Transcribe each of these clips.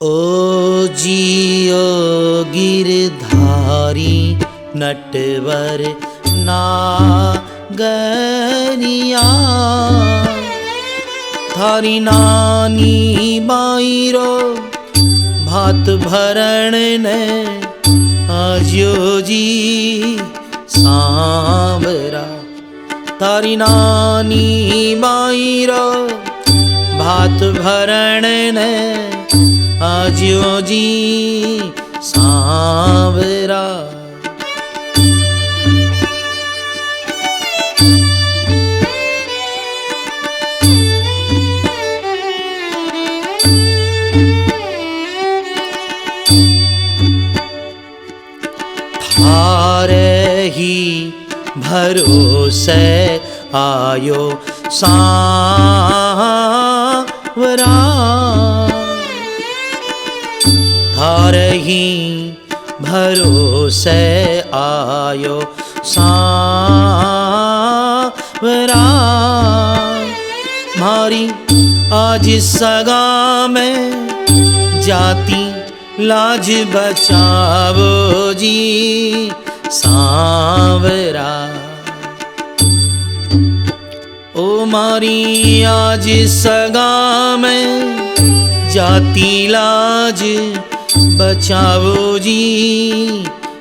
ओ जियो गिरधारी नटवर नागरिया, थारी नानी बाईरो भात भरण ने आज्यो जी सांवरा। थारी नानी बाईरो भात भरण ने आज्यो जी सांवरा। थारे ही भरोसे आयो सांवरा। थारे ही भरोसे आयो सांवरा। मारी आज सगा में जाती लाज बचावो जी सांवरा। ओ मारी आज सगा में जाती लाज बचावो जी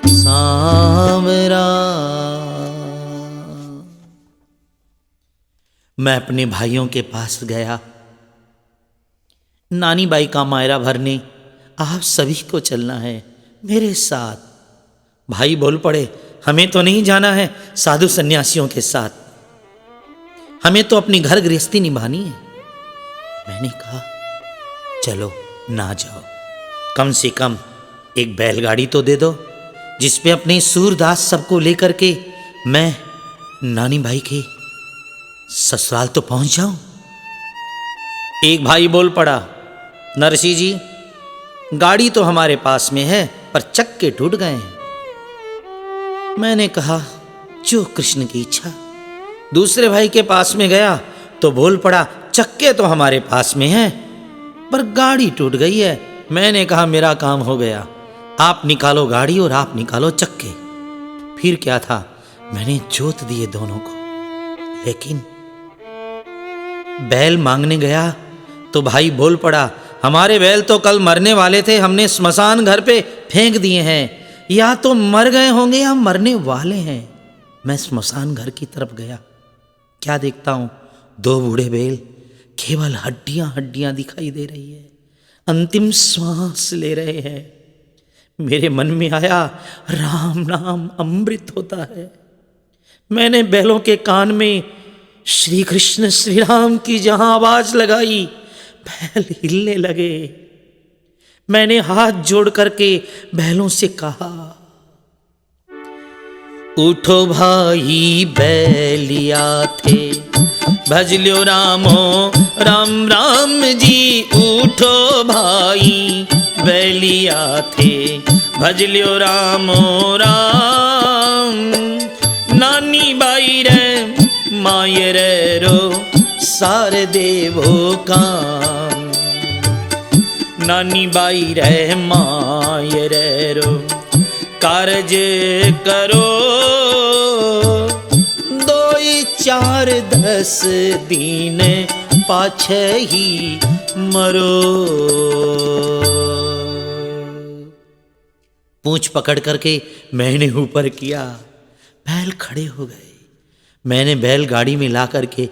सांवरा। मैं अपने भाइयों के पास गया, नानी बाई का मायरा भरने आप सभी को चलना है मेरे साथ। भाई बोल पड़े, हमें तो नहीं जाना है साधु सन्यासियों के साथ, हमें तो अपनी घर गृहस्थी निभानी है। मैंने कहा चलो ना जाओ, कम से कम एक बैलगाड़ी तो दे दो जिसपे अपने सूरदास सबको लेकर के मैं नानी भाई के ससुराल तो पहुंच जाऊं। एक भाई बोल पड़ा, नरसी जी गाड़ी तो हमारे पास में है पर चक्के टूट गए हैं। मैंने कहा जो कृष्ण की इच्छा। दूसरे भाई के पास में गया तो बोल पड़ा, चक्के तो हमारे पास में हैं पर गाड़ी टूट गई है। मैंने कहा मेरा काम हो गया, आप निकालो गाड़ी और आप निकालो चक्के। फिर क्या था, मैंने जोत दिए दोनों को। लेकिन बैल मांगने गया तो भाई बोल पड़ा, हमारे बैल तो कल मरने वाले थे, हमने स्मशान घर पे फेंक दिए हैं, या तो मर गए होंगे या मरने वाले हैं। मैं स्मशान घर की तरफ गया, क्या देखता हूं, दो बूढ़े बैल, केवल हड्डियां हड्डियां दिखाई दे रही है, अंतिम श्वास ले रहे हैं। मेरे मन में आया राम नाम अमृत होता है। मैंने बैलों के कान में श्री कृष्ण श्री राम की जहां आवाज लगाई, बैल हिलने लगे। मैंने हाथ जोड़ करके बैलों से कहा, उठो भाई बैलिया थे, भज लियो रामो राम राम जी। उठो भाई बैलिया थे, भज लियो रामो राम। नानी बाई रे मायर रो सार देवो काम। नानी बाई रे मायर रो कारज करो, 2 4 10 दिन पाछे ही मरो। पूंछ पकड़ करके मैंने ऊपर किया, बैल खड़े हो गए। मैंने बैल गाड़ी में ला करके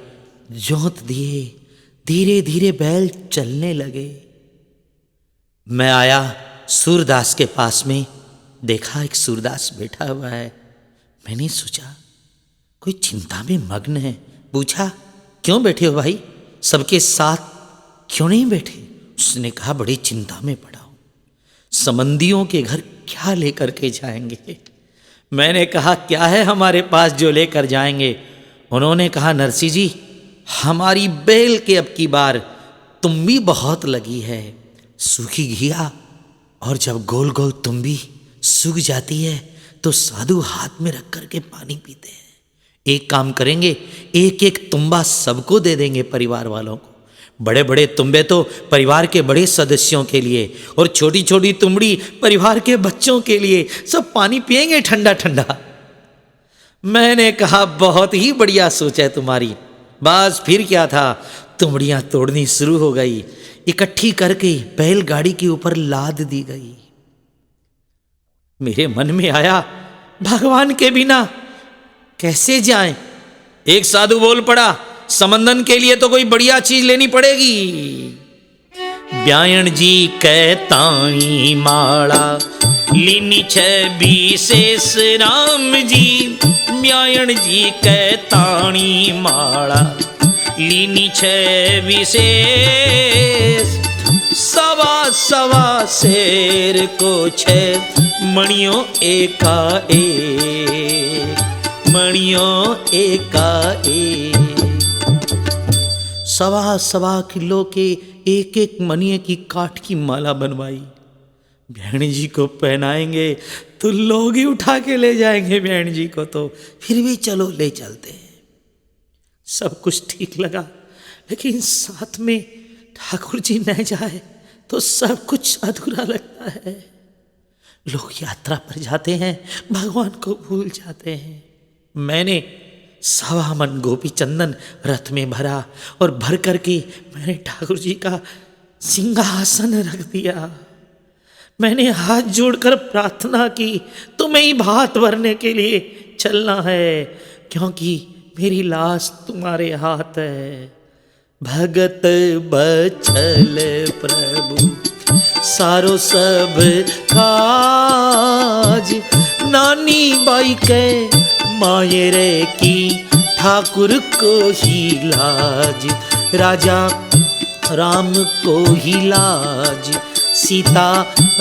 जोत दिए, धीरे धीरे बैल चलने लगे। मैं आया सूरदास के पास में, देखा एक सूरदास बैठा हुआ है। मैंने सोचा कोई चिंता में मग्न है। पूछा क्यों बैठे हो भाई, सबके साथ क्यों नहीं बैठे? उसने कहा बड़ी चिंता में पड़ा हूं, संबंधियों के घर क्या लेकर के जाएंगे। मैंने कहा क्या है हमारे पास जो लेकर जाएंगे? उन्होंने कहा नरसी जी हमारी बैल के अब की बार तुम्बी बहुत लगी है, सूखी घिया, और जब गोल गोल तुम्बी सूख जाती है तो साधु हाथ में रख करके पानी पीते हैं। एक काम करेंगे, एक एक तुम्बा सबको दे देंगे परिवार वालों को, बड़े बड़े तुम्बे तो परिवार के बड़े सदस्यों के लिए और छोटी छोटी तुमड़ी परिवार के बच्चों के लिए, सब पानी पिएंगे ठंडा ठंडा। मैंने कहा बहुत ही बढ़िया सोच है तुम्हारी। बस फिर क्या था, तुमड़ियाँ तोड़नी शुरू हो गई, इकट्ठी करके बैलगाड़ी के ऊपर लाद दी गई। मेरे मन में आया भगवान के बिना कैसे जाएं। एक साधु बोल पड़ा, समंदन के लिए तो कोई बढ़िया चीज लेनी पड़ेगी। ब्यायण जी कहताई माला लीनी छह विशेष राम जी। ब्यायण जी कहताई माला लीनी छह विशेष। सवा सवा शेर को छह मणियों एका एक, मणियों एका एक। सवा सवा किलो के एक एक मणिये की काठ की माला बनवाई। बहन जी को पहनाएंगे तो लोग ही उठा के ले जाएंगे बहन जी को, तो फिर भी चलो ले चलते हैं। सब कुछ ठीक लगा, लेकिन साथ में ठाकुर जी न जाए तो सब कुछ अधूरा लगता है। लोग यात्रा पर जाते हैं, भगवान को भूल जाते हैं। मैंने 1.25 मन गोपी चंदन रथ में भरा और भर करके मैंने ठाकुर जी का सिंहासन रख दिया। मैंने हाथ जोड़कर प्रार्थना की, तुम्हें ही भात भरने के लिए चलना है, क्योंकि मेरी लाश तुम्हारे हाथ है। भगत बचल प्रभु सारो सब काज। नानी बाई के मायरे की ठाकुर को ही लाज। राजा राम को ही लाज, सीता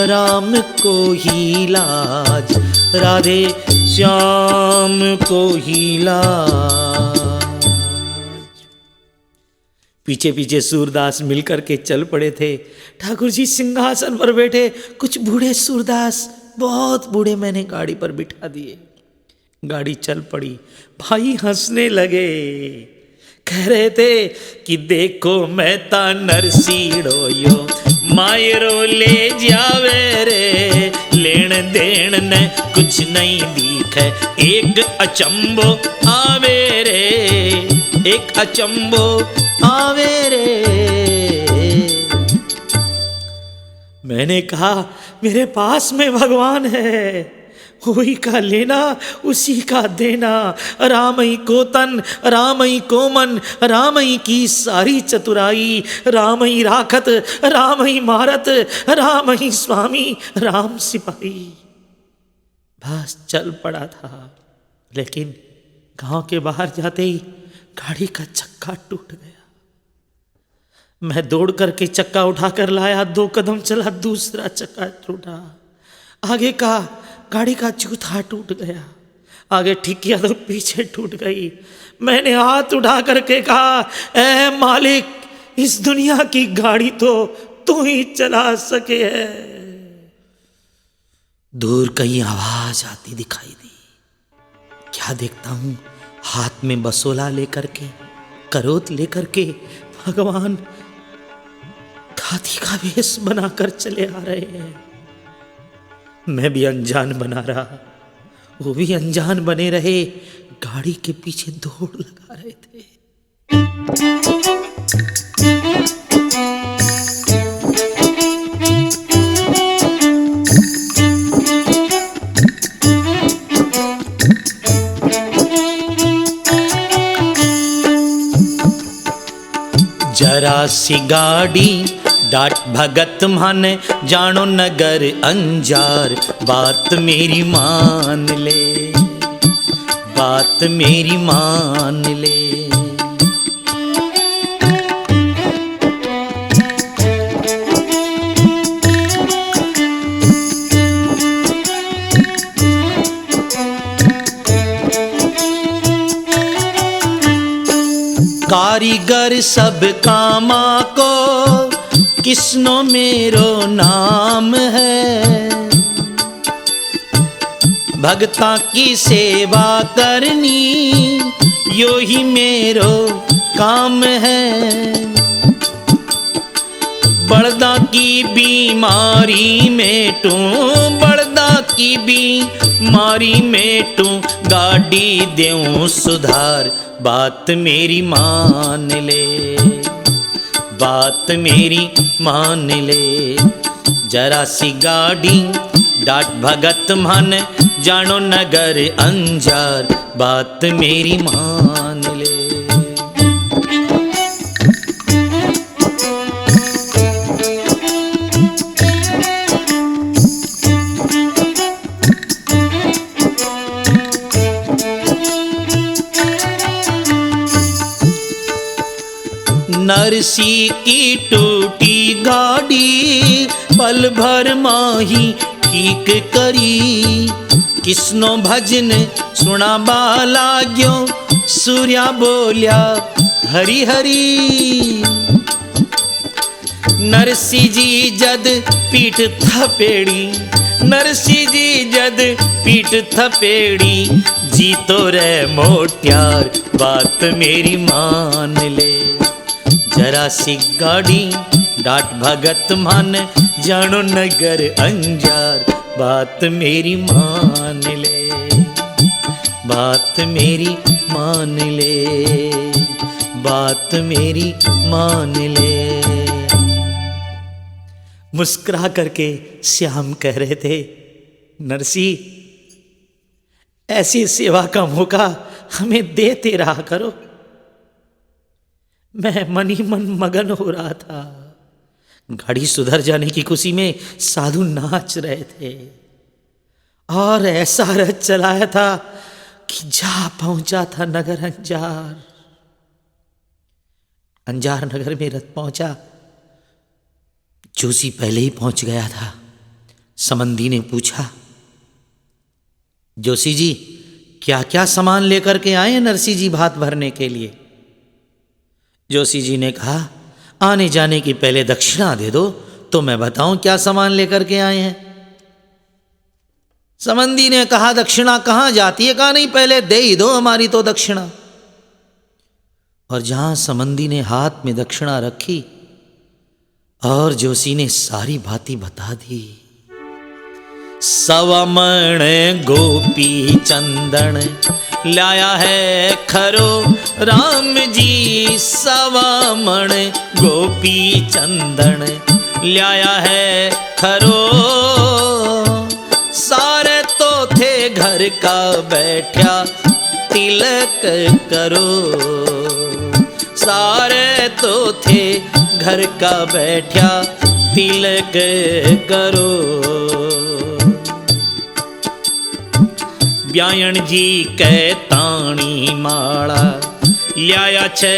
राम को ही लाज। राधे श्याम को ही लाज। पीछे पीछे सूरदास मिलकर के चल पड़े थे। ठाकुर जी सिंहासन पर बैठे, कुछ बूढ़े सूरदास, बहुत बूढ़े, मैंने गाड़ी पर बिठा दिए। गाड़ी चल पड़ी। भाई हंसने लगे, कह रहे थे कि देखो मेहता नरसीड़ो यो मायरो ले जावे रे। लेन देन ने कुछ नहीं दिखे, एक अचंबो आवे रे, एक अचंबो आवे रे। मैंने कहा मेरे पास में भगवान है, वही का लेना उसी का देना। रामई को तन रामई को मन, रामई की सारी चतुराई। रामई राखत रामई मारत, रामई स्वामी राम सिपाही। बस चल पड़ा था, लेकिन गांव के बाहर जाते ही गाड़ी का चक्का टूट गया। मैं दौड़ करके चक्का उठाकर लाया, 2 कदम चला, दूसरा चक्का टूटा। आगे का गाड़ी का चौथा टूट गया। आगे ठीक किया तो पीछे टूट गई। मैंने हाथ उठा करके कहा, ऐ मालिक, इस दुनिया की गाड़ी तो तू ही चला सके है। दूर कहीं आवाज आती दिखाई दी। क्या देखता हूं, हाथ में बसोला लेकर के, करोत लेकर के भगवान हाथी का वेश बनाकर चले आ रहे हैं। मैं भी अनजान बना रहा, वो भी अनजान बने रहे, गाड़ी के पीछे दौड़ लगा रहे थे। जरा सी गाड़ी डाट भगत माने, जानो नगर अंजार। बात मेरी मान ले, बात मेरी मान ले। कारीगर सब कामा को, किसनो मेरो नाम है। भगता की सेवा करनी, यो ही मेरो काम है। बड़दा की बीमारी मेटूं, बड़दा की बीमारी मेटूं, गाड़ी देऊं सुधार, बात मेरी मान ले, बात मेरी मान ले। जरा सी गाड़ी डाट भगत मन, जानो नगर अंजार, बात मेरी मान ले। नरसी की टूटी गाड़ी, पल भर माही ठीक करी, किसनो भजन सुना बाला ग्यो, सूर्या बोलिया हरि हरि। नरसी जी जद पीठ थपेड़ी, नरसी जी जद पीठ थपेड़ी, जी तो रे मोट्यार, बात मेरी मान ले। जरा सी गाड़ी डाट भगत मन, जानो नगर अंजार, बात मेरी मान ले, बात मेरी मान ले, बात मेरी मान ले। मुस्कुरा करके श्याम कह रहे थे, नरसी ऐसी सेवा का मौका हमें देते रहा करो। मैं मन ही मन मगन हो रहा था। गाड़ी सुधर जाने की खुशी में साधु नाच रहे थे और ऐसा रथ चलाया था कि जा पहुंचा था नगर अंजार। अंजार नगर में रथ पहुंचा, जोशी पहले ही पहुंच गया था। समंदी ने पूछा, जोशी जी क्या क्या सामान लेकर के आए हैं नरसी जी भात भरने के लिए? जोशी जी ने कहा, आने जाने की पहले दक्षिणा दे दो तो मैं बताऊं क्या सामान लेकर के आए हैं। समंदी ने कहा, दक्षिणा कहां जाती है? कहा नहीं, पहले दे ही दो हमारी तो दक्षिणा। और जहां समंदी ने हाथ में दक्षिणा रखी और जोशी ने सारी बातें बता दी। सवमण गोपी चंदन लाया है खरो राम जी, सवमण गोपी चंदन लाया है खरो, सारे तो थे घर का बैठा तिलक करो, सारे तो थे घर का बैठा तिलक करो। ब्यायण जी कै ताणी माला लिया छे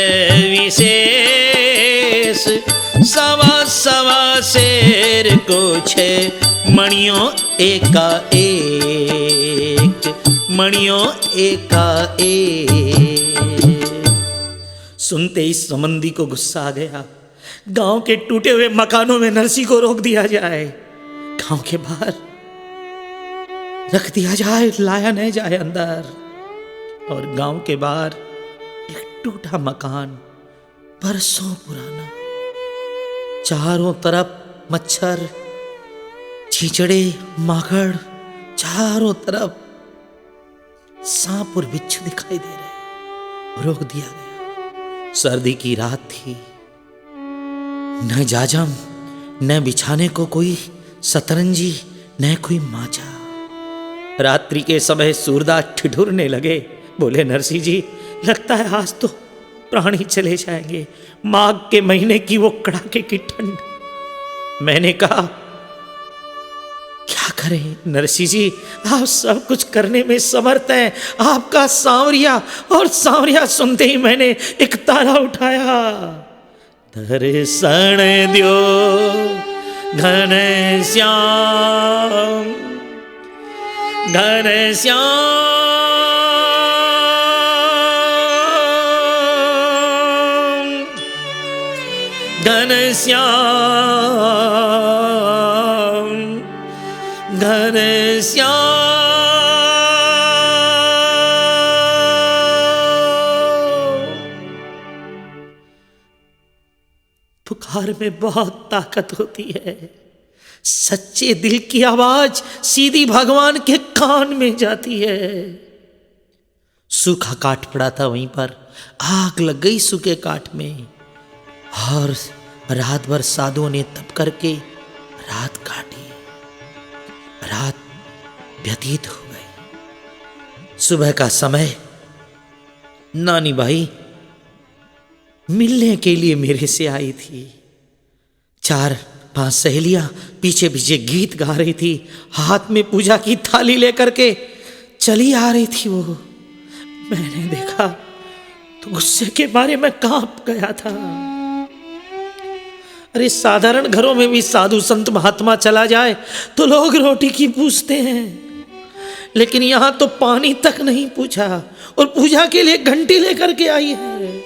विशेष, सवा सवा शेर को छे मणियों एका एक, मणियों एका एक। सुनते ही समंदी को गुस्सा आ गया। गांव के टूटे हुए मकानों में नरसी को रोक दिया जाए, गांव के बाहर रख दिया जाए, लाया नहीं जाए अंदर। और गांव के बाहर एक टूटा मकान, बरसों पुराना, चारों तरफ मच्छर, चीचड़े, माकड़, चारों तरफ सांप और बिच्छू दिखाई दे रहे। रोक दिया गया। सर्दी की रात थी, न जाजम, न बिछाने को कोई सतरंजी, न कोई माचा। रात्रि के समय सूरदास ठिठुरने लगे, बोले नरसी जी लगता है आज तो प्राणी चले जाएंगे, माघ के महीने की वो कड़ाके की ठंड। मैंने कहा क्या करें नरसी जी, आप सब कुछ करने में समर्थ हैं, आपका सांवरिया। और सांवरिया सुनते ही मैंने एक तारा उठाया। दर्शन द्यो घन श्याम, घन श्याम, घन श्याम, घन श्याम। पुकार में बहुत ताकत होती है। सच्चे दिल की आवाज सीधी भगवान के कान में जाती है। सूखा काठ पड़ा था वहीं पर, आग लग गई सूखे काठ में और रात भर साधुओं ने तप करके रात काटी। रात व्यतीत हो गई। सुबह का समय नानी भाई मिलने के लिए मेरे से आई थी। 4-5 सहेलियां पीछे पीछे गीत गा रही थी, हाथ में पूजा की थाली लेकर के चली आ रही थी वो। मैंने देखा तो गुस्से के मारे मैं कांप गया था। अरे साधारण घरों में भी साधु संत महात्मा चला जाए तो लोग रोटी की पूछते हैं, लेकिन यहां तो पानी तक नहीं पूछा और पूजा के लिए घंटी लेकर के आई है।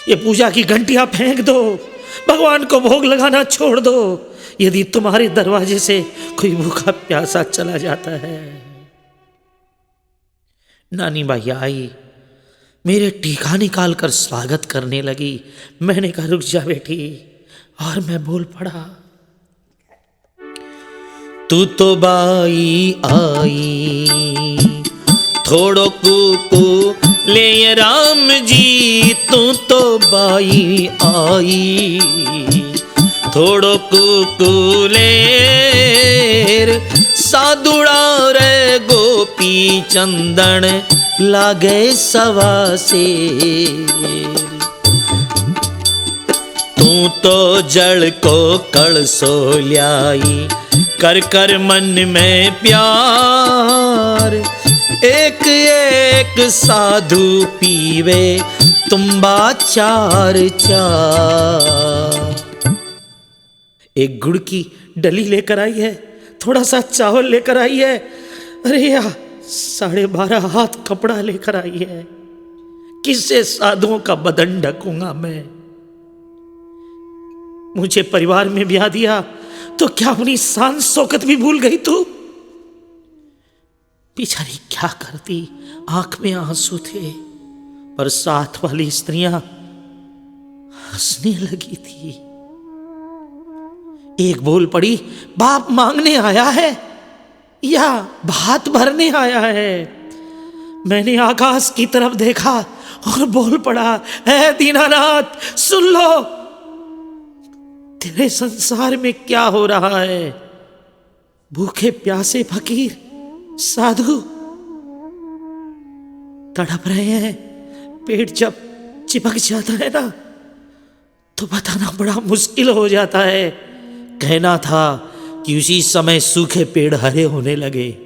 ये पूजा की घंटियां फेंक दो, भगवान को भोग लगाना छोड़ दो यदि तुम्हारे दरवाजे से कोई भूखा प्यासा चला जाता है। नानी भाई आई, मेरे टीका निकाल कर स्वागत करने लगी। मैंने कहा रुक जा बेटी, और मैं बोल पड़ा, तू तो बाई आई थोड़ो कुकू ले राम जी, तू तो बाई आई थोड़ो कुकू ले साधुड़ा रे गोपी चंदन लागे सवा से। तू तो जल को कलसो ल्याई कर कर मन में प्यार, एक एक साधु पीवे तुम्बा 4-4। एक गुड़ की डली लेकर आई है, थोड़ा सा चावल लेकर आई है, अरे यार 12.5 हाथ कपड़ा लेकर आई है। किससे साधुओं का बदन ढकूंगा मैं? मुझे परिवार में ब्याह दिया तो क्या अपनी शान शौकत भी भूल गई तू? बेचारी क्या करती, आंख में आंसू थे, पर साथ वाली स्त्रियां हंसने लगी थी। एक बोल पड़ी, बाप मांगने आया है या भात भरने आया है? मैंने आकाश की तरफ देखा और बोल पड़ा, है दीनानाथ सुन लो, तेरे संसार में क्या हो रहा है। भूखे प्यासे फकीर साधु तड़प रहे हैं। पेट जब चिपक जाता है ना तो बताना बड़ा मुश्किल हो जाता है। कहना था कि उसी समय सूखे पेड़ हरे होने लगे।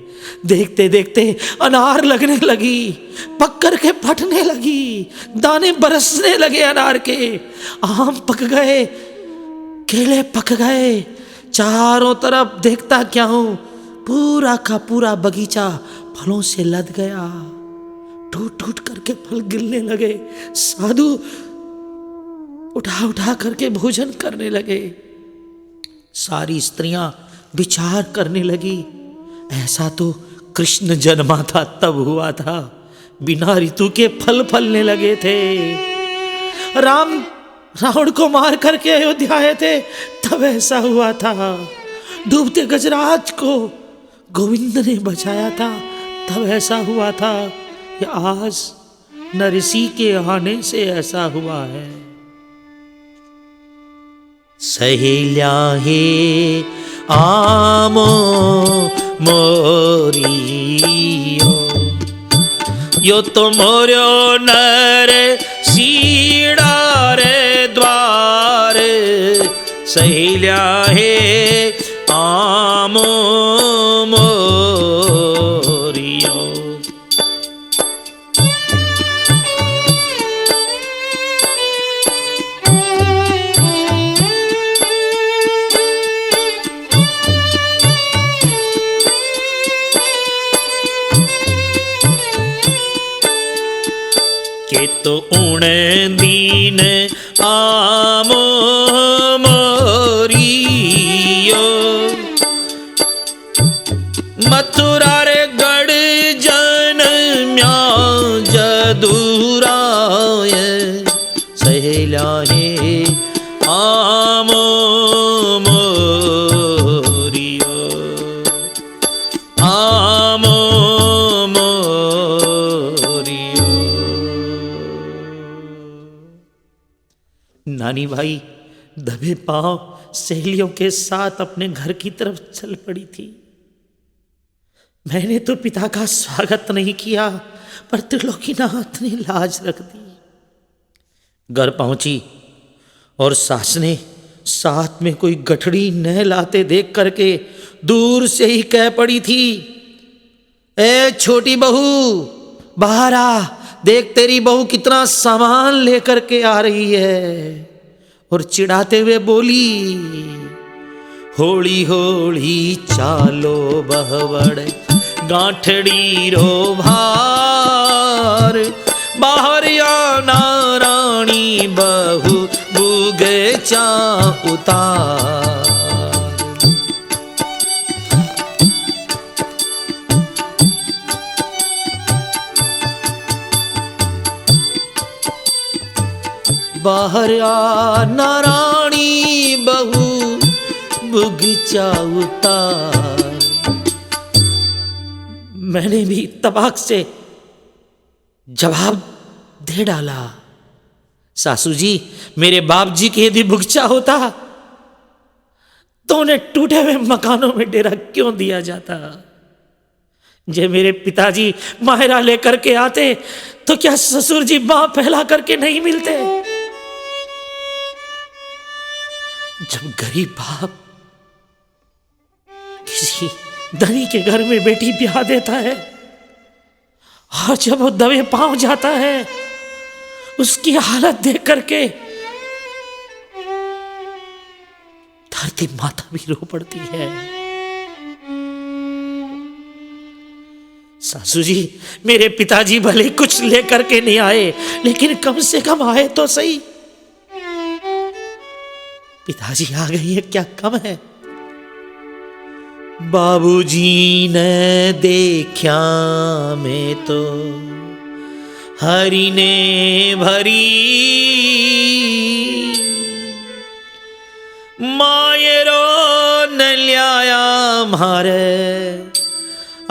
देखते देखते अनार लगने लगी, पक कर के फटने लगी, दाने बरसने लगे अनार के। आम पक गए, केले पक गए। चारों तरफ देखता क्या हूं, पूरा का पूरा बगीचा फलों से लद गया। टूट टूट करके फल गिरने लगे। साधु उठा उठा करके भोजन करने लगे। सारी स्त्रियां विचार करने लगी, ऐसा तो कृष्ण जन्मा था तब हुआ था, बिना ऋतु के फल फलने लगे थे। राम रावण को मार करके अयोध्या आए थे तब ऐसा हुआ था। डूबते गजराज को गोविंद ने बचाया था तब ऐसा हुआ था। या आज नरसी के आने से ऐसा हुआ है। सहेल्या हे आमो मोरियो, यो तो मोर्यो नर सीड़ा रे द्वार। सहेल्या हे आमो मोरियो। के तो उणे दीन आमो मोरियो, मथुरा रे गढ़ जन्म्या जदुराय। सहेल्या हे नानी भाई दबे पांव सहेलियों के साथ अपने घर की तरफ चल पड़ी थी। मैंने तो पिता का स्वागत नहीं किया, पर त्रिलोकीनाथ ने लाज रख दी। घर पहुंची और सास ने साथ में कोई गठड़ी न लाते देख करके दूर से ही कह पड़ी थी, ए छोटी बहू बाहर आ, देख तेरी बहू कितना सामान लेकर के आ रही है। और चिढ़ाते हुए बोली, होली होली चालो बहुवड़ गांठड़ी रो भार, बाहर आना रानी बहू बुगे चा उतार। बाहर आना रानी बहू बुगचा उतार। मैंने भी तबाक से जवाब दे डाला, सासू जी मेरे बाप जी के यदि बुगचा होता तो उन्हें टूटे हुए मकानों में डेरा क्यों दिया जाता। जे मेरे पिताजी मायरा लेकर के आते तो क्या ससुर जी बाँ फैला करके नहीं मिलते। जब गरीब बाप किसी धनी के घर में बेटी ब्याह देता है और जब वो दबे पांव जाता है, उसकी हालत देख करके धरती माता भी रो पड़ती है। सासू जी मेरे पिताजी भले कुछ लेकर के नहीं आए, लेकिन कम से कम आए तो सही। पिताजी आ गई है क्या कम है। बाबूजी ने देखा मैं तो हरि ने भरी, मायरो न लिया मारे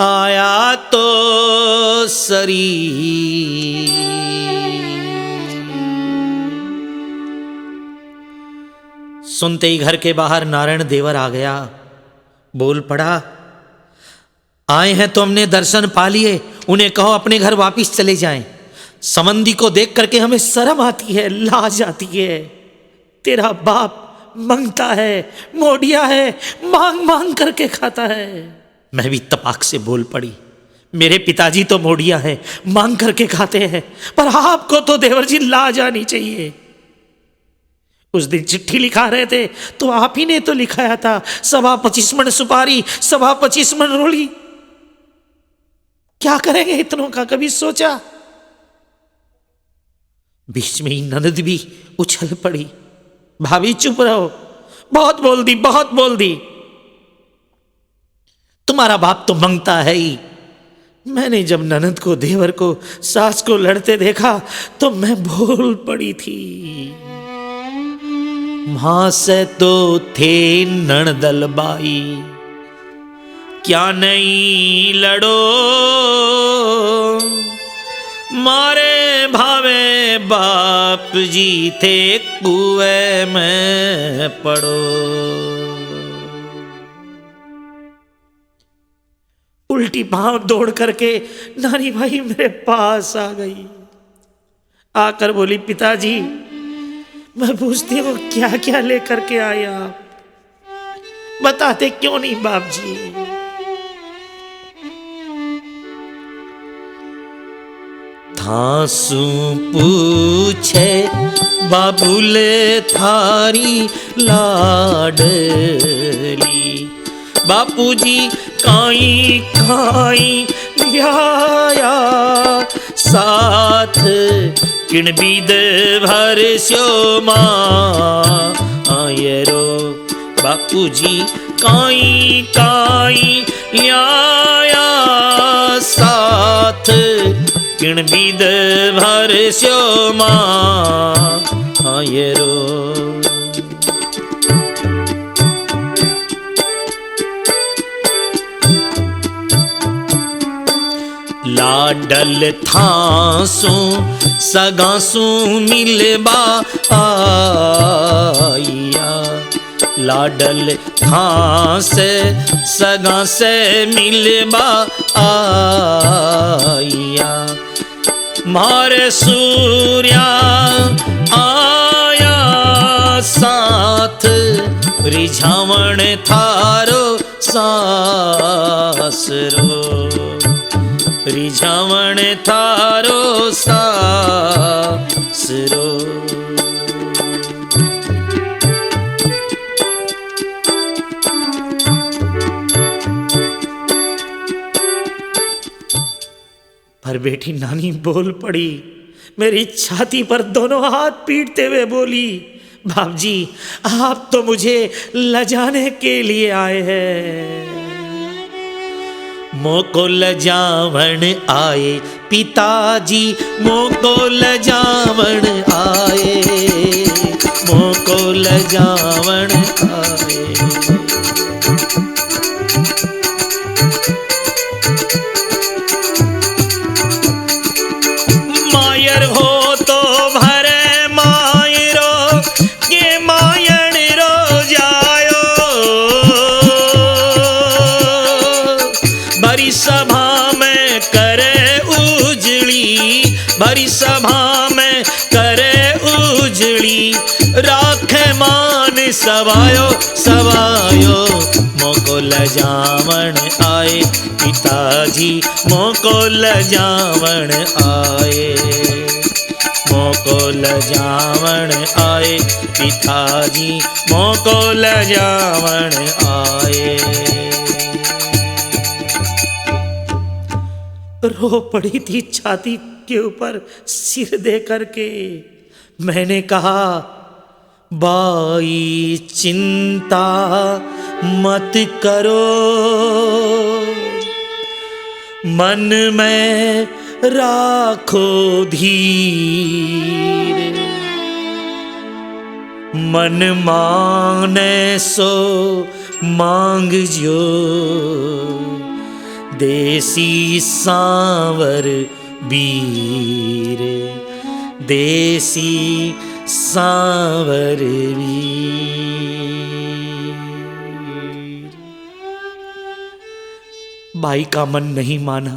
आया तो सरी। सुनते ही घर के बाहर नारायण देवर आ गया, बोल पड़ा, आए हैं तो हमने दर्शन पा लिए, उन्हें कहो अपने घर वापिस चले जाएं। संबंधी को देख करके हमें शर्म आती है, लाज आती है। तेरा बाप मांगता है, मोडिया है, मांग मांग करके खाता है। मैं भी तपाक से बोल पड़ी, मेरे पिताजी तो मोडिया है, मांग करके खाते हैं, पर आपको तो देवर जी लाज आनी चाहिए। उस दिन चिट्ठी लिखा रहे थे तो आप ही ने तो लिखाया था, 25 मन सुपारी 25 मन रोली। क्या करेंगे इतनों का कभी सोचा। बीच में ही ननद भी उछल पड़ी, भाभी चुप रहो, बहुत बोल दी, बहुत बोल दी। तुम्हारा बाप तो मांगता है ही। मैंने जब ननद को, देवर को, सास को लड़ते देखा तो मैं बोल पड़ी थी। मां से तो थे नणदल बाई, क्या नहीं लड़ो, मारे भावे बाप जी थे कुएं में पड़ो। उल्टी पांव दौड़ करके नानी भाई मेरे पास आ गई, आकर बोली, पिताजी मैं पूछती हूँ क्या क्या लेकर के आए आप, बताते क्यों नहीं बाप जी। थासू पूछे बाबूले थारी लाडली, बापूजी काई काई लिया साथ, किण बीद भर स्यो माँ आयरो। बापूजी काई काई लिया साथ, किण बीद भर स्यो माँ आयरो। लाडल थासो सगासो मिलबा आइया, लाडल थास सगा से मिलबा आइया। मारे सूर्या आया साथ, रिझावण थारो सासरो, रिझावण थारो सासरो। पर बेटी नानी बोल पड़ी, मेरी छाती पर दोनों हाथ पीटते हुए बोली, बाप जी आप तो मुझे लजाने के लिए आए हैं। मोको लजावण आए पिताजी, मोको लजावण आए, मोको लजावण आए। मायर हो तो भरे मायरो के मायण रो जायो, बड़ी सभा में करे उजड़ी, बड़ी सभा में करे उजड़ी, राखे मान सवायो सवायो। मोको लजावण आए पिताजी, मोको लजावण आए, मोको लजावण आए पिताजी, मोको लजावण आए। रो पड़ी थी छाती के ऊपर सिर दे करके। मैंने कहा, बाई चिंता मत करो, मन में राखो धीर, मन माने सो मांग जो, देसी सांवर वीर, देसी सांवर वीर। बाई का मन नहीं माना।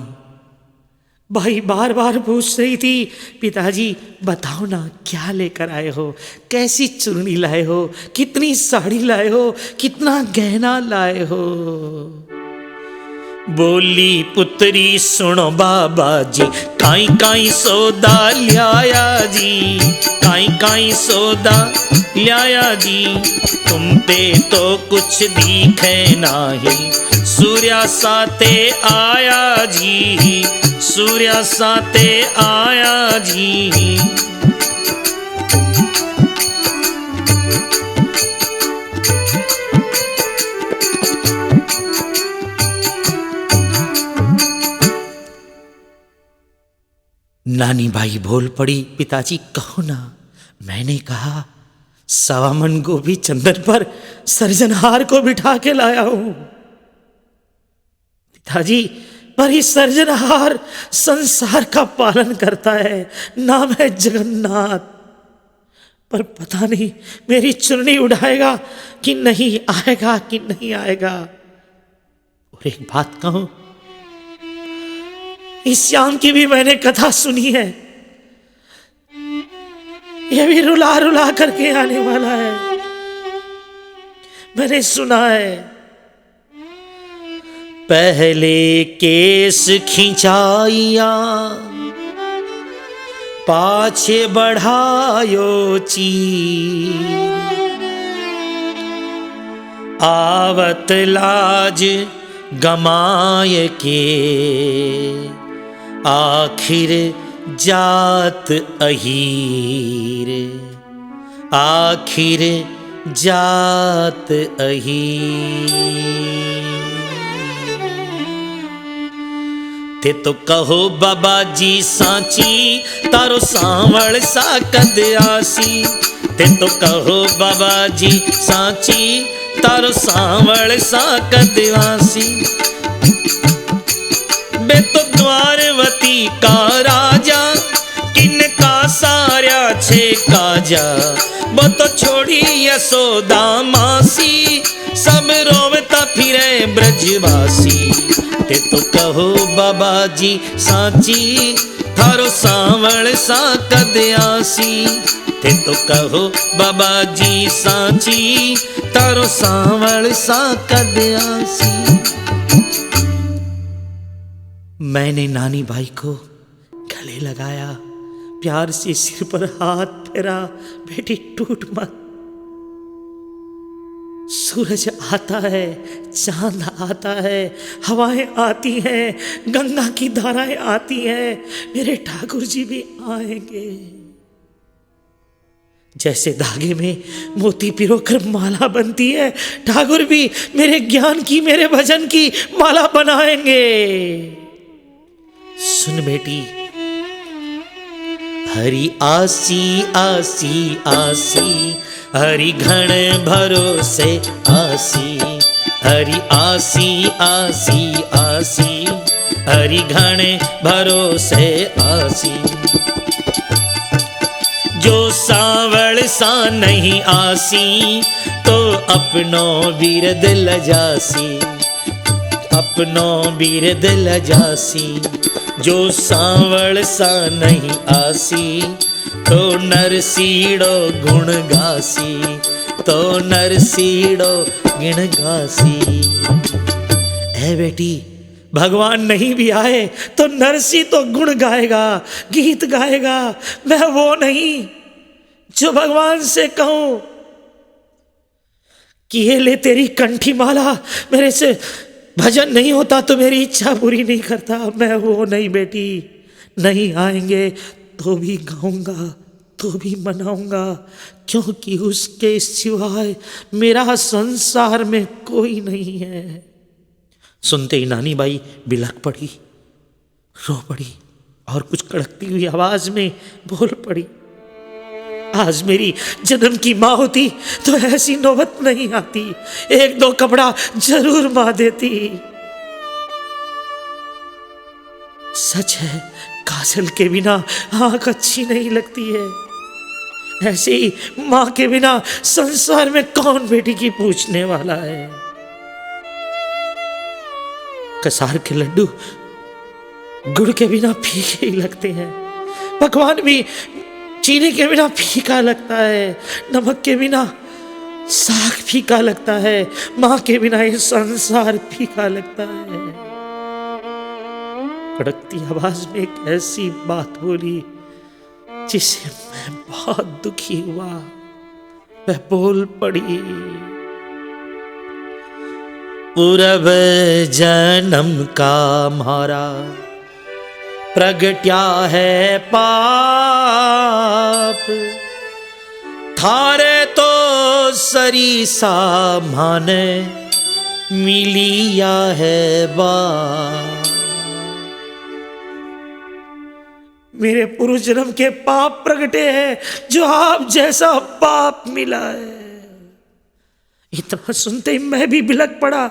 भाई बार बार पूछ रही थी, पिताजी बताओ ना क्या लेकर आए हो, कैसी चुन्नी लाए हो, कितनी साड़ी लाए हो, कितना गहना लाए हो। बोली पुत्री सुनो बाबा जी, काई काई सौदा लिया जी, काई काई सौदा लिया जी। तुम पे तो कुछ दिखे नाही, सूर्या साथे आया जी, सूर्या साथे आया जी। नानी बाई बोल पड़ी, पिताजी कहो ना। मैंने कहा, सवा मन गोभी चंदन पर सर्जनहार को बिठा के लाया हूं पिताजी, पर ये सर्जनहार संसार का पालन करता है, नाम है जगन्नाथ। पर पता नहीं मेरी चुन्नी उड़ाएगा कि नहीं आएगा कि नहीं आएगा। और एक बात कहूं, इस श्याम की भी मैंने कथा सुनी है, ये भी रुला रुला करके आने वाला है। मैंने सुना है, पहले केस खिंचाइया, पाछे बढ़ायो चीर, आवत लाज गमाय के, आखिर जात अहीर, आखिर जात अहीर। ते तो कहो बाबा जी सांची, तारो सांवल सा कद आसी। ते तो कहो बाबा जी सांची, तारो सांवल सा कद आसी। बे तो द्वारवती काशी का राजा, किनका सारा छे काजा। वो तो छोड़ी यशोदा मासी, सब रोवता फिरे ब्रजवासी। ते तो कहो बाबा जी साची, थारो सांवल सा कद आसी। ते तो कहो बाबा जी साची, थारो सांवल सा कद आसी। मैंने नानी भाई को गले लगाया, प्यार से सिर पर हाथ फेरा, बेटी टूट मत। सूरज आता है, चांद आता है, हवाएं आती हैं, गंगा की धाराएं आती हैं, मेरे ठाकुर जी भी आएंगे। जैसे धागे में मोती पिरोकर माला बनती है, ठाकुर भी मेरे ज्ञान की, मेरे भजन की माला बनाएंगे। सुन बेटी, हरि आसी आसी आसी, हरि घण भरोसे आसी। हरि आसी आसी आसी, हरि घण भरोसे आसी। जो सांवल सा नहीं आसी, तो अपनो बिरद लजासी। अपनो बिरद लजासी। जो सांवल सा नहीं आसी, तो नरसीड़ो गुण गासी। तो नरसीड़ो गुण गासी। है बेटी, भगवान नहीं भी आए तो नरसी तो गुण गाएगा, गीत गाएगा। मैं वो नहीं जो भगवान से कहूं कि ये ले तेरी कंठी माला, मेरे से भजन नहीं होता तो मेरी इच्छा पूरी नहीं करता। मैं वो नहीं बेटी। नहीं आएंगे तो भी गाऊंगा, तो भी मनाऊंगा, क्योंकि उसके सिवाय मेरा संसार में कोई नहीं है। सुनते ही नानी बाई बिलख पड़ी, रो पड़ी और कुछ कड़कती हुई आवाज में बोल पड़ी, आज मेरी जन्म की माँ होती तो ऐसी नौबत नहीं आती, एक दो कपड़ा जरूर माँ देती। सच है, काजल के बिना आंख अच्छी नहीं लगती है। ऐसे ही माँ के बिना संसार में कौन बेटी की पूछने वाला है। कसार के लड्डू गुड़ के बिना फीके ही लगते हैं, पकवान भी चीनी के बिना फीका लगता है, नमक के बिना साग फीका लगता है, माँ के बिना ये संसार फीका लगता है। कड़कती आवाज में एक ऐसी बात बोली जिससे मैं बहुत दुखी हुआ। मैं बोल पड़ी, पूरब जन्म का मारा प्रगट्या है पाप, थारे तो सरीसा माने मिलिया है बाप। मेरे पूर्व जन्म के पाप प्रगटे हैं जो आप जैसा पाप मिला है। इतना सुनते ही मैं भी बिलक पड़ा।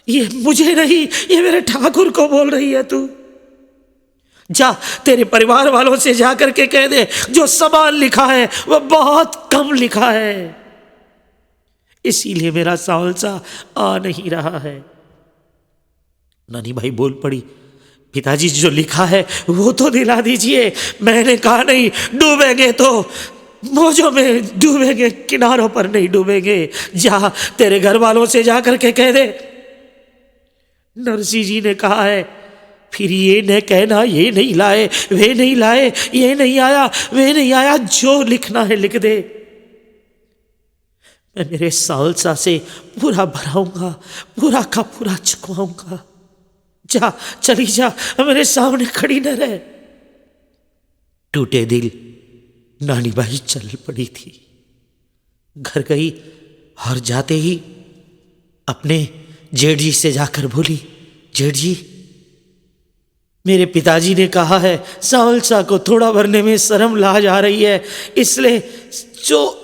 ये मुझे नहीं, ये मेरे ठाकुर को बोल रही है तू। जा तेरे परिवार वालों से जाकर के कह दे, जो सवाल लिखा है वह बहुत कम लिखा है, इसीलिए मेरा सावलसा आ नहीं रहा है। नानी भाई बोल पड़ी, पिताजी जो लिखा है वो तो दिला दीजिए। मैंने कहा नहीं, डूबेंगे तो मौजों में डूबेंगे, किनारों पर नहीं डूबेंगे। जा तेरे घर वालों से जाकर के कह दे, नरसी जी ने कहा है, फिर ये न कहना ये नहीं लाए, वे नहीं लाए, ये नहीं आया, वे नहीं आया, जो लिखना है लिख दे। मैं मेरे सावलसा से पूरा भराऊंगा, पूरा का पूरा चुकवाऊंगा। जा, चली जा, मेरे सामने खड़ी न रहे। टूटे दिल नानी बाई चल पड़ी थी, घर गई और जाते ही अपने जेठ जी से जाकर बोली, जेठ जी मेरे पिताजी ने कहा है सावलसा को थोड़ा भरने में शर्म लाज आ रही है, इसलिए जो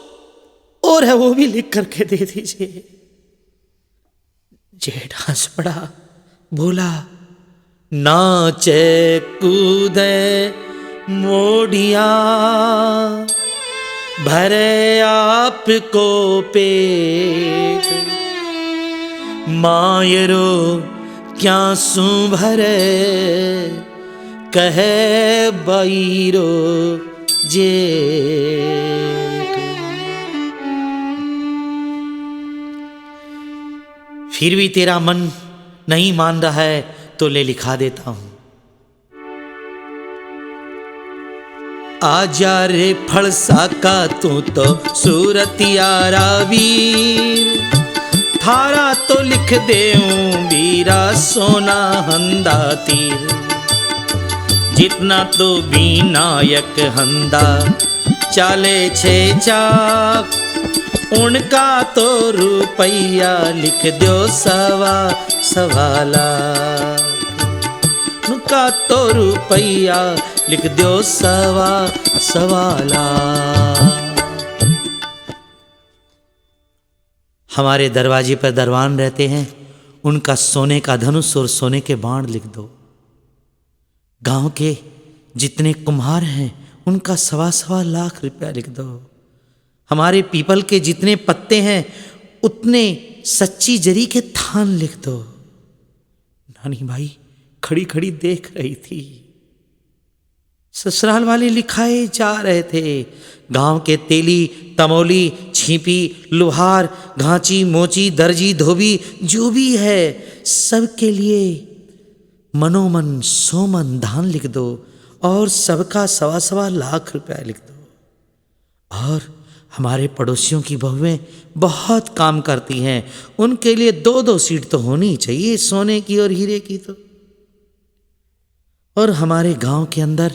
और है वो भी लिख करके दे दीजिए। जेठ हंस पड़ा, बोला, नाचे कूदे मोढ़िया, भरे आपको पेट, मायरो क्या सू भरे, कहे बैरो जेठ। फिर भी तेरा मन नहीं मान रहा है तो ले लिखा देता हूं। आजा रे फड़सा का तू तो सूरतियारा वीर, थारा तो लिख देऊं बीरा सोना हंदा तीर, जितना तो भी नायक हंदा चाले छे चाक, उनका तो रुपया लिख दो सवा लाख, उनका तो रुपया लिख दो सवा लाख। हमारे दरवाजे पर दरवान रहते हैं, उनका सोने का धनुष और सोने के बाण लिख दो। गांव के जितने कुम्हार हैं उनका सवा लाख रुपया लिख दो। हमारे पीपल के जितने पत्ते हैं उतने सच्ची जरी के थान लिख दो। नानी भाई खड़ी खड़ी देख रही थी। ससुराल वाले लिखाए जा रहे थे। गांव के तेली, तमोली, छिपी, लुहार, घांची, मोची, दर्जी, धोबी जो भी है सबके लिए मनोमन सोमन दान लिख दो और सबका सवा लाख रुपया लिख दो। और हमारे पड़ोसियों की बहुएं बहुत काम करती हैं, उनके लिए 2-2 सीट तो होनी चाहिए, सोने की और हीरे की तो। और हमारे गांव के अंदर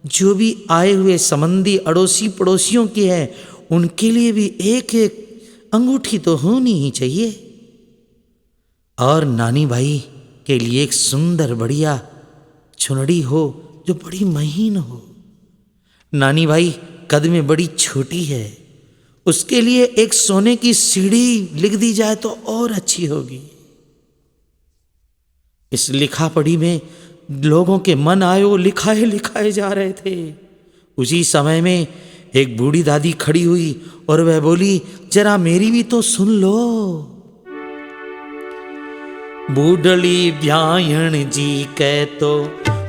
जो भी आए हुए संबंधी अड़ोसी पड़ोसियों की है उनके लिए भी एक अंगूठी तो होनी ही चाहिए। और नानी भाई के लिए एक सुंदर बढ़िया चुनड़ी हो जो बड़ी महीन हो। नानी भाई कद में बड़ी छोटी है, उसके लिए एक सोने की सीढ़ी लिख दी जाए तो और अच्छी होगी। इस लिखा पढ़ी में लोगों के मन आए वो लिखाए जा रहे थे। उसी समय में एक बूढ़ी दादी खड़ी हुई और वह बोली, जरा मेरी भी तो सुन लो। बूढ़ड़ी ब्याहन जी कह तो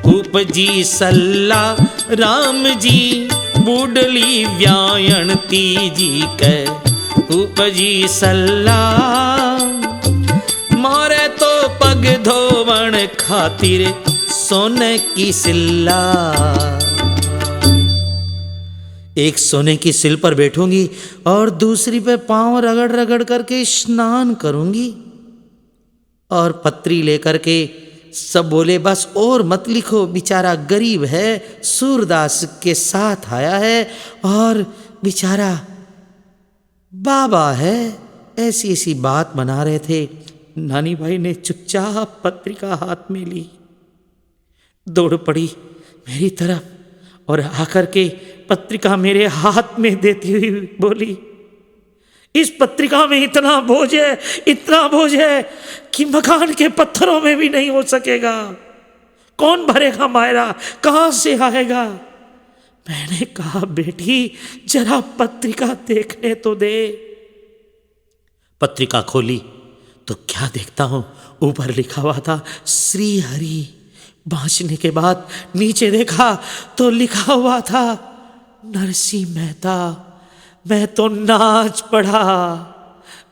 उपजी सल्ला राम जी, बूढ़ली ब्याहन तीजी कह उपजी सल्ला, मारे तो पग धोवण खातिर सोने की सिल्ला। एक सोने की सिल पर बैठूंगी और दूसरी पे पांव रगड़ रगड़ करके स्नान करूंगी। और पत्री लेकर के सब बोले बस और मत लिखो, बेचारा गरीब है, सूरदास के साथ आया है और बेचारा बाबा है, ऐसी ऐसी बात बना रहे थे। नानी भाई ने चुपचाप पत्रिका हाथ में ली, दौड़ पड़ी मेरी तरफ और आकर के पत्रिका मेरे हाथ में देती हुई बोली, इस पत्रिका में इतना बोझ है कि मकान के पत्थरों में भी नहीं हो सकेगा। कौन भरेगा मायरा, कहां से आएगा? मैंने कहा बेटी जरा पत्रिका देखने तो दे। पत्रिका खोली तो क्या देखता हूं, ऊपर लिखा हुआ था श्री हरि। बांचने के बाद नीचे देखा तो लिखा हुआ था नरसिंह मेहता। मैं तो नाच पड़ा,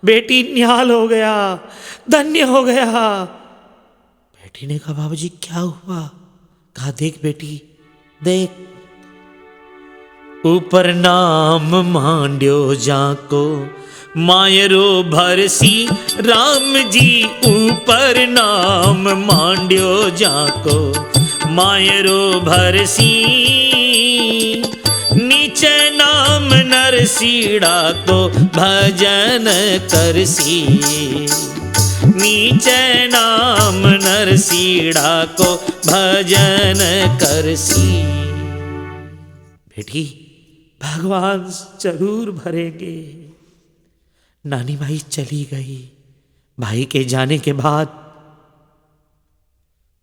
बेटी न्याल हो गया, धन्य हो गया। बेटी ने कहा बाबूजी क्या हुआ? कहा देख बेटी देख, ऊपर नाम मांड्यो जाको मायरो भरसी राम जी, ऊपर नाम मांड्यो जाको मायरो भरसी, नीचे नाम नरसीड़ा को भजन करसी, नीचे नाम नरसीड़ा को भजन करसी। बेटी भगवान जरूर भरेंगे। नानी भाई चली गई। भाई के जाने के बाद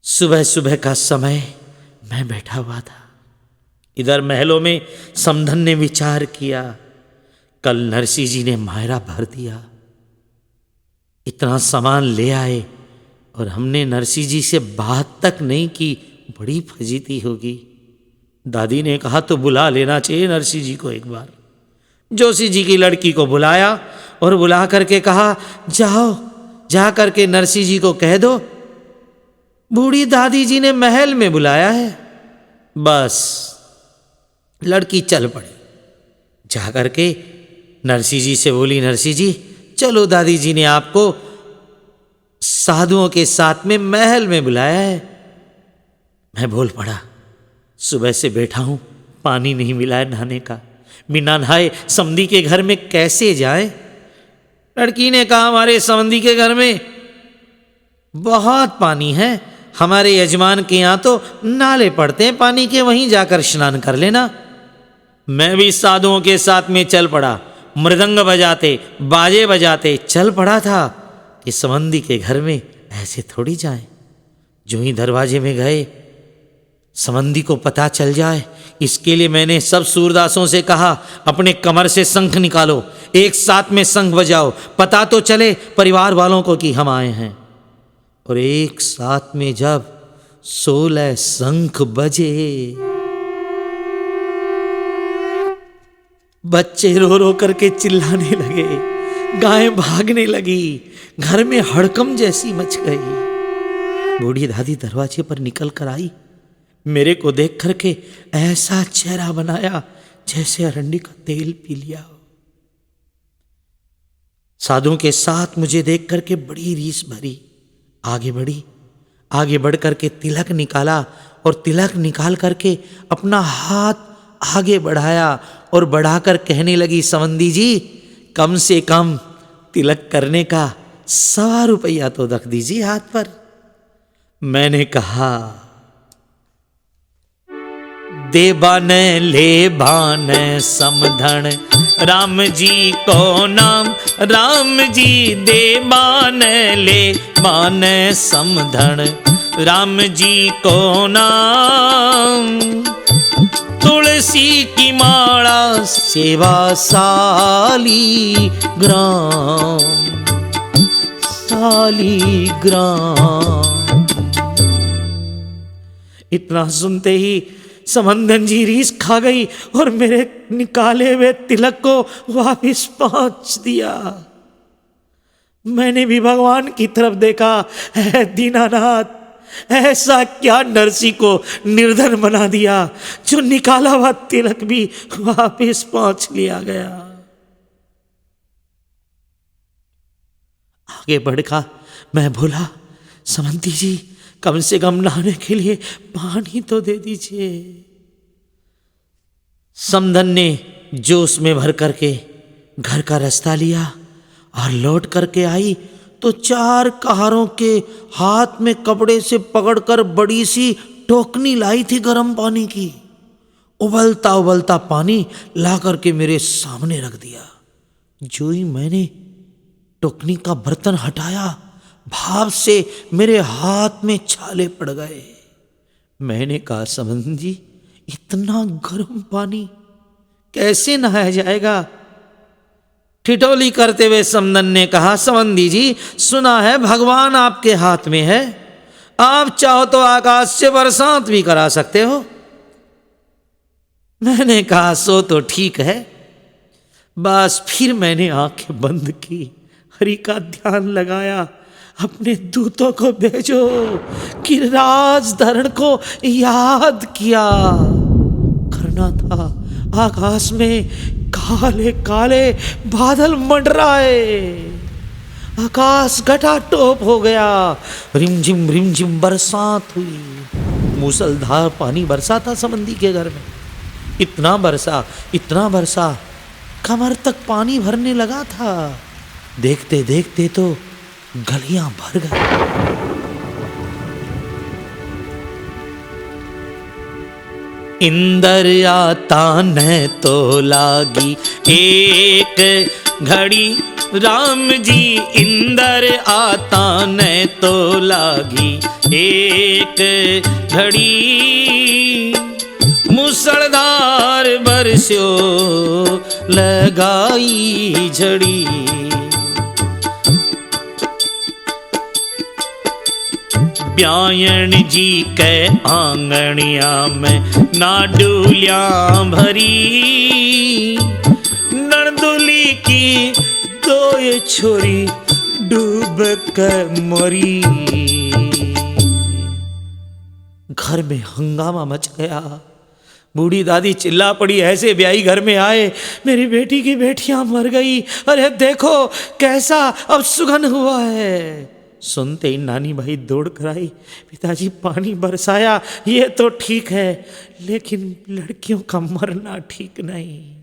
सुबह सुबह का समय मैं बैठा हुआ था। इधर महलों में समधन ने विचार किया, कल नरसिंह जी ने मायरा भर दिया, इतना सामान ले आए और हमने नरसिंह जी से बात तक नहीं की, बड़ी फजीती होगी। दादी ने कहा तो बुला लेना चाहिए नरसिंह जी को एक बार। जोशी जी की लड़की को बुलाया और बुला करके कहा, जाओ जा करके नरसिंह जी को कह दो बूढ़ी दादी जी ने महल में बुलाया है। बस लड़की चल पड़ी, जा करके नरसिंह जी से बोली, नरसिंह जी चलो दादी जी ने आपको साधुओं के साथ में महल में बुलाया है। मैं बोल पड़ा, सुबह से बैठा हूं, पानी नहीं मिला है नहाने का, बिना नहाए समधी के घर में कैसे जाए। लड़की ने कहा, हमारे समधी के घर में बहुत पानी है, हमारे यजमान के यहाँ तो नाले पड़ते हैं पानी के, वहीं जाकर स्नान कर लेना। मैं भी साधुओं के साथ में चल पड़ा, मृदंग बजाते बाजे बजाते चल पड़ा था कि समंदी के घर में ऐसे थोड़ी जाए। जो ही दरवाजे में गए, समंदी को पता चल जाए, इसके लिए मैंने सब सूरदासों से कहा, अपने कमर से शंख निकालो, एक साथ में शंख बजाओ, पता तो चले परिवार वालों को कि हम आए हैं। और एक साथ में जब 16 शंख बजे, बच्चे रो रो करके चिल्लाने लगे, गायें भागने लगी, घर में हड़कंप जैसी मच गई। बूढ़ी दादी दरवाजे पर निकल कर आई, मेरे को देख करके ऐसा चेहरा बनाया जैसे अरंडी का तेल पी लिया हो। साधुओं के साथ मुझे देख करके बड़ी रीस भरी, आगे बढ़ी, आगे बढ़ करके तिलक निकाला और तिलक निकाल करके अपना हाथ आगे बढ़ाया और बढ़ाकर कहने लगी, समंदी जी कम से कम तिलक करने का 1.25 रुपया तो रख दीजिए हाथ पर। मैंने कहा, देबान ले भान समधन राम जी को नाम, राम जी देबान ले बान समधन राम जी को नाम। तुलसी की माला सेवा साली ग्राम, साली ग्राम। इतना सुनते ही समंदन जी रीस खा गई और मेरे निकाले हुए तिलक को वापिस पहुंच दिया। मैंने भी भगवान की तरफ देखा, है दीनानाथ, ऐसा क्या नरसिंह को निर्धन बना दिया जो निकाला हुआ तिलक भी वापिस पहुंच लिया गया। आगे बढ़ा मैं बोला, समंती जी कम से कम नहाने के लिए पानी तो दे दीजिए। समधन ने जोश में भर करके घर का रास्ता लिया और लौट करके आई तो 4 कहारों के हाथ में कपड़े से पकड़कर बड़ी सी टोकनी लाई थी गर्म पानी की। उबलता उबलता पानी ला करके मेरे सामने रख दिया। जो ही मैंने टोकनी का बर्तन हटाया, भाव से मेरे हाथ में छाले पड़ गए। मैंने कहा, समंदी जी इतना गर्म पानी कैसे नहाया जाएगा। ठिठोली करते हुए समधन ने कहा, समंदी जी सुना है भगवान आपके हाथ में है, आप चाहो तो आकाश से बरसात भी करा सकते हो। मैंने कहा, सो तो ठीक है। बस फिर मैंने आंखें बंद की, हरि का ध्यान लगाया, अपने दूतों को भेजो, गिरिराज धरण को याद किया। करना था, आकाश में काले काले बादल मंडराए, आकाश घटाटोप हो गया, रिमझिम बरसात हुई, मूसलधार पानी बरसा था समंदी के घर में। इतना बरसा कमर तक पानी भरने लगा था। देखते देखते तो गलियां भर गई। इंदर आता न तो लागी एक घड़ी राम जी इंदर आता ने तो लागी एक घड़ी मुसलधार बरस्यो लगाई झड़ी। ब्यायण जी के आंगनिया में नाडुलिया भरी नंदुली की दो ये छोरी डूब कर मरी। घर में हंगामा मच गया। बूढ़ी दादी चिल्ला पड़ी, ऐसे ब्याही घर में आए, मेरी बेटी की बेटियां मर गई, अरे देखो कैसा अब सुगन हुआ है। सुनते ही नानी भाई दौड़ कर आई, पिताजी पानी बरसाया, ये तो ठीक है लेकिन लड़कियों का मरना ठीक नहीं।